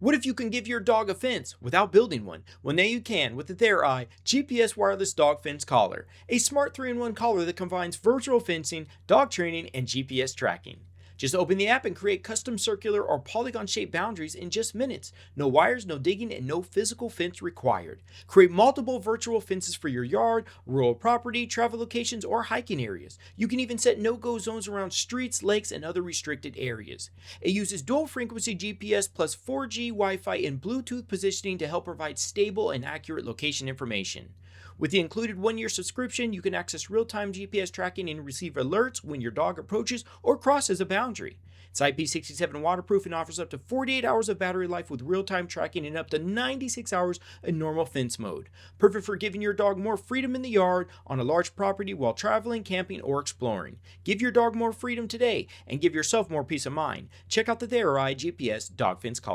What if you can give your dog a fence without building one? Well, now you can with the Thereye GPS wireless dog fence collar, a smart 3-in-1 collar that combines virtual fencing, dog training, and GPS tracking. Just open the app and create custom circular or polygon-shaped boundaries in just minutes. No wires, no digging, and no physical fence required. Create multiple virtual fences for your yard, rural property, travel locations, or hiking areas. You can even set no-go zones around streets, lakes, and other restricted areas. It uses dual-frequency GPS plus 4G, Wi-Fi, and Bluetooth positioning to help provide stable and accurate location information. With the included 1-year subscription, you can access real-time GPS tracking and receive alerts when your dog approaches or crosses a boundary. It's IP67 waterproof and offers up to 48 hours of battery life with real-time tracking and up to 96 hours in normal fence mode. Perfect for giving your dog more freedom in the yard, on a large property, while traveling, camping, or exploring. Give your dog more freedom today and give yourself more peace of mind. Check out the Thereye GPS dog fence collar.